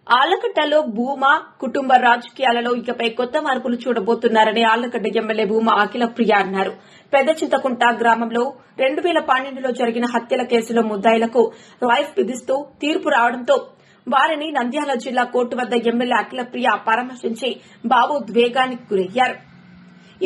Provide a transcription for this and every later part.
ఆళ్లగడ్డలో భూమా కుటుంబ రాజకీయాలలో ఇకపై కొత్త మార్పులు చూడబోతున్నారని ఆళ్లగడ్డ ఎమ్మెల్యే భూమా అఖిలప్రియ అన్నారు. పెద్ద చింతకుంట గ్రామంలో 2012లో జరిగిన హత్యల కేసులో ముద్దాయిలకు లైఫ్ విధిస్తూ తీర్పు రావడంతో వారిని నంద్యాల జిల్లా కోర్టు వద్ద ఎమ్మెల్యే అఖిలప్రియ పరామర్శించి భావోద్వేగానికి గురయ్యారు.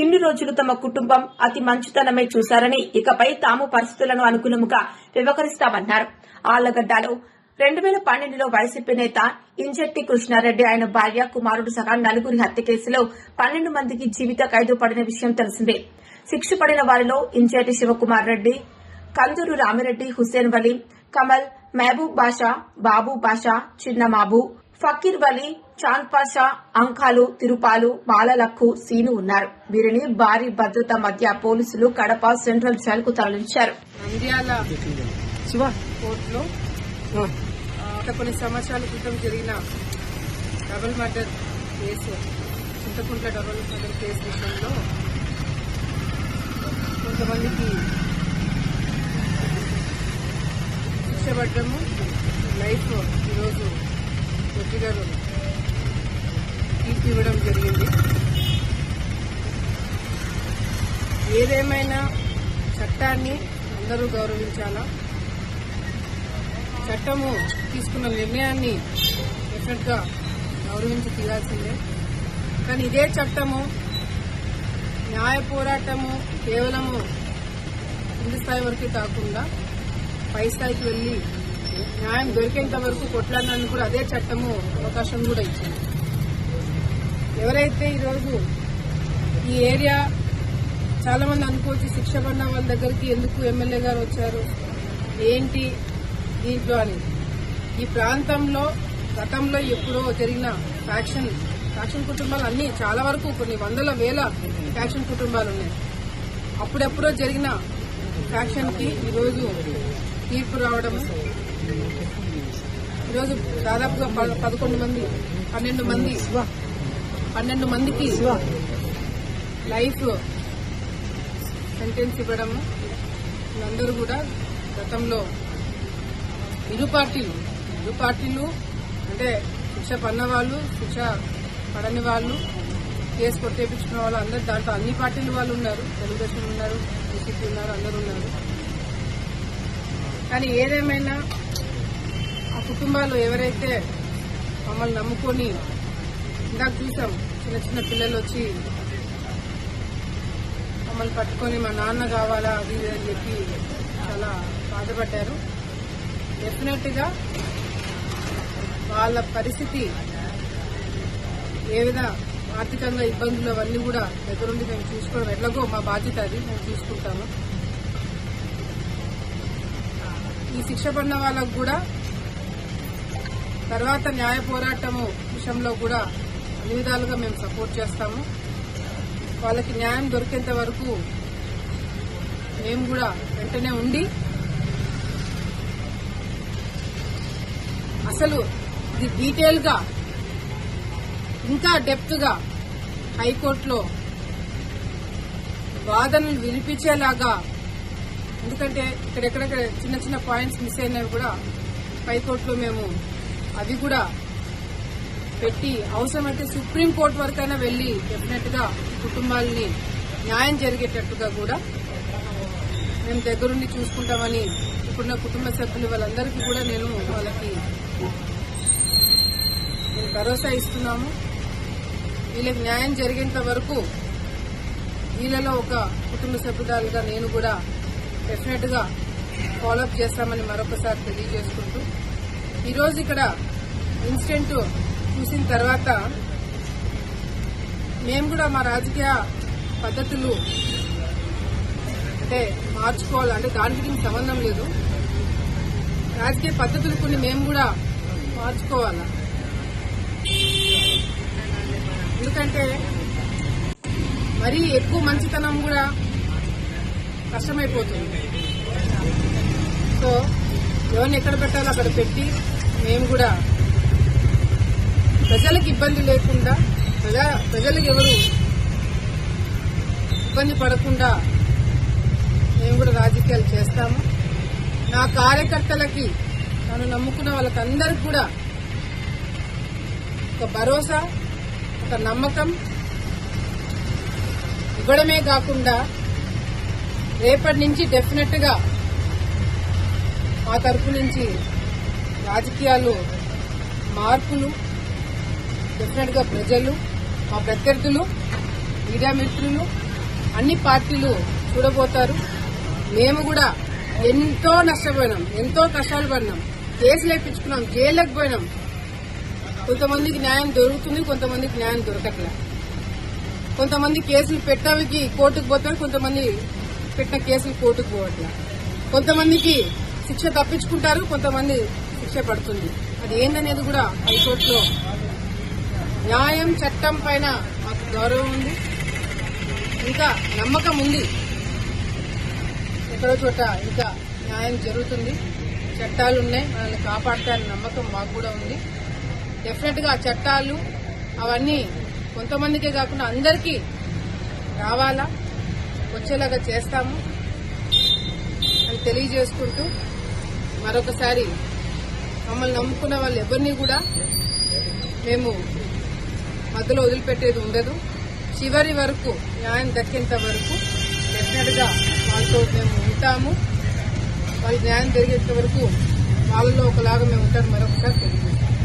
ఇన్ని రోజులు తమ కుటుంబం అతి మంచితనమే చూశారని ఇకపై తాము పరిస్థితులను అనుకూలంగా వ్యవహరిస్తామన్నారు. ఆళ్లగడ్డలో 2012లో వైసీపీ నేత ఇంజెట్టి కృష్ణారెడ్డి ఆయన భార్య కుమారుడు సహా నలుగురి హత్య కేసులో 12 మందికి జీవిత ఖైదు పడిన విషయం తెలిసిందే. శిక్ష పడిన వారిలో ఇంజెట్టి శివకుమార్ రెడ్డి, కందూరు రామిరెడ్డి, హుస్సేన్ వలీ, కమల్, మహబూబ్ బాషా, బాబు బాషా, చిన్న మాబు, ఫకీర్ వలీ, చాంద్ పాషా, అంకాలు, తిరుపాలు, బాలలక్కు, సీను ఉన్నారు. వీరిని భారీ భద్రత మధ్య పోలీసులు కడప సెంట్రల్ జైలుకు తరలించారు. కొన్ని సంవత్సరాల క్రితం జరిగిన double murder case, Chinthakuntla double murder case విషయంలో కొంతమందికి శిక్ష పడ్డము. లైఫ్ ఈరోజు జడ్జి గారు తీర్పు ఇవ్వడం జరిగింది. ఏదేమైనా చట్టాన్ని అందరూ గౌరవించాలా. చట్టము తీసుకున్న నిర్ణయాన్ని డెఫినెట్ గా గౌరవించి తీరాల్సిందే. కానీ ఇదే చట్టము న్యాయ పోరాటము కేవలము కింది స్థాయి వరకే కాకుండా పై స్థాయికి వెళ్లి న్యాయం దొరికేంత వరకు కొట్లాడడానికి కూడా అదే చట్టము అవకాశం కూడా ఇచ్చింది. ఎవరైతే ఈరోజు ఈ ఏరియా చాలా మంది అనుకోవచ్చు శిక్ష పడిన వాళ్ళ దగ్గరికి ఎందుకు ఎమ్మెల్యే గారు వచ్చారు ఏంటి దీంట్లో అని. ఈ ప్రాంతంలో గతంలో ఎప్పుడో జరిగిన ఫ్యాక్షన్ కుటుంబాలు అన్ని చాలా వరకు కొన్ని వందల వేల ఫ్యాక్షన్ కుటుంబాలు ఉన్నాయి. అప్పుడెప్పుడో జరిగిన ఫ్యాక్షన్ కి ఈరోజు తీర్పు రావడం, ఈరోజు దాదాపుగా 12 మందికి లైఫ్ సెంటెన్స్ ఇవ్వడము. వీళ్ళందరూ కూడా గతంలో ఇరు పార్టీలు అంటే శిక్ష పడిన వాళ్ళు, శిక్ష పడని వాళ్ళు, కేసు కొట్టేపించుకున్న వాళ్ళు అందరూ దాంట్లో అన్ని పార్టీల వాళ్ళు ఉన్నారు. తెలుగుదేశం ఉన్నారు, బీజేపీ ఉన్నారు, అందరూ ఉన్నారు. కానీ ఏదేమైనా ఆ కుటుంబాలు ఎవరైతే మమ్మల్ని నమ్ముకొని ఇందాక చూసాం చిన్న పిల్లలు వచ్చి మమ్మల్ని పట్టుకొని మా నాన్న కావాలా అది అని చెప్పి చాలా బాధపడ్డారు. డెఫినెట్ గా వాళ్ళ పరిస్థితి ఏ విధంగా ఆర్థికంగా ఇబ్బందులు అవన్నీ కూడా దగ్గరుండి మేము చూసుకోవడం ఎట్లాగో మా బాధ్యత, అది మేము చూసుకుంటాము. ఈ శిక్ష పడిన వాళ్ళకు కూడా తర్వాత న్యాయ పోరాటము విషయంలో కూడా అన్ని విధాలుగా మేము సపోర్ట్ చేస్తాము. వాళ్ళకి న్యాయం దొరికేంత వరకు మేము కూడా వెంటనే ఉండి అసలు ఇది డీటెయిల్ గా ఇంకా డెప్త్ గా హైకోర్టులో వాదనలు వినిపించేలాగా, ఎందుకంటే ఇక్కడెక్కడెక్కడ చిన్న పాయింట్స్ మిస్ అయినవి కూడా హైకోర్టులో మేము అవి కూడా పెట్టి అవసరమైతే సుప్రీంకోర్టు వరకైనా వెళ్లి డెఫినెట్ గా కుటుంబాలని న్యాయం జరిగేటట్టుగా కూడా మేము దగ్గరుండి చూసుకుంటామని ఇప్పుడున్న కుటుంబ సభ్యులు వాళ్ళందరికీ కూడా వాళ్ళకి భరోసా ఇస్తున్నాము. వీళ్ళకి న్యాయం జరిగేంత వరకు వీళ్ళలో ఒక కుటుంబ సభ్యురాలుగా నేను కూడా డెఫినెట్ గా ఫాలోఅప్ చేస్తామని మరొకసారి తెలియజేసుకుంటూ, ఈరోజు ఇక్కడ ఇన్సిడెంట్ చూసిన తర్వాత మేము కూడా మా రాజకీయ పద్ధతులు అంటే మార్చుకోవాలి. అంటే దానికి దీనికి సంబంధం లేదు. రాజకీయ పద్ధతులు కొన్ని మేము కూడా మార్చుకోవాలా. ఎందుకంటే మరీ ఎక్కువ మంచితనం కూడా కష్టమైపోతుంది. సో ఎవరిని ఎక్కడ పెట్టాలో అక్కడ పెట్టి మేము కూడా ప్రజలకు ఇబ్బంది లేకుండా, ప్రజలకు ఎవరు ఇబ్బంది పడకుండా మేము కూడా రాజకీయాలు చేస్తాము. నా కార్యకర్తలకి, నన్ను నమ్ముకున్న వాళ్ళకందరికీ కూడా ఒక భరోసా, ఒక నమ్మకం ఇవ్వడమే కాకుండా రేపటి నుంచి డెఫినెట్ గా మా తరపు నుంచి రాజకీయాలు మార్పులు డెఫినెట్ గా ప్రజలు, మా ప్రత్యర్థులు, మీడియా మిత్రులు, అన్ని పార్టీలు చూడబోతారు. మేము కూడా ఎంతో నష్టపోయినాం, ఎంతో కష్టాలు పడినాం, కేసులు వేయించుకున్నాం, జైలుకి పోయినాం. కొంతమందికి న్యాయం దొరుకుతుంది, కొంతమందికి న్యాయం దొరకట్లే. కొంతమంది కేసులు పెట్టవికి కోర్టుకు పోతారు, కొంతమంది పెట్టిన కేసులు కోర్టుకు పోవట్లే. కొంతమందికి శిక్ష తప్పించుకుంటారు, కొంతమంది శిక్ష పడుతుంది. అది ఏందనేది కూడా హైకోర్టులో న్యాయం, చట్టం పైన మాకు గౌరవం ఉంది, ఇంకా నమ్మకం ఉంది. ఎక్కడో చోట ఇంకా న్యాయం జరుగుతుంది, చట్టాలు ఉన్నాయి, మనల్ని కాపాడతారని నమ్మకం మాకు కూడా ఉంది. డెఫినెట్ గా చట్టాలు అవన్నీ కొంతమందికే కాకుండా అందరికీ రావాలా, వచ్చేలాగా చేస్తాము అని తెలియజేసుకుంటూ మరొకసారి మమ్మల్ని నమ్ముకున్న వాళ్ళు ఎవరిని కూడా మేము మధ్యలో వదిలిపెట్టేది ఉండదు. చివరి వరకు న్యాయం దక్కేంత వరకు డెఫినెట్ గా వాళ్ళతో మేము ఉంటాము. వాళ్ళకి న్యాయం జరిగేంత వరకు వాళ్ళలో ఒకలాగా మేము ఉంటాము. మరొకసారి తెలియజేస్తాం.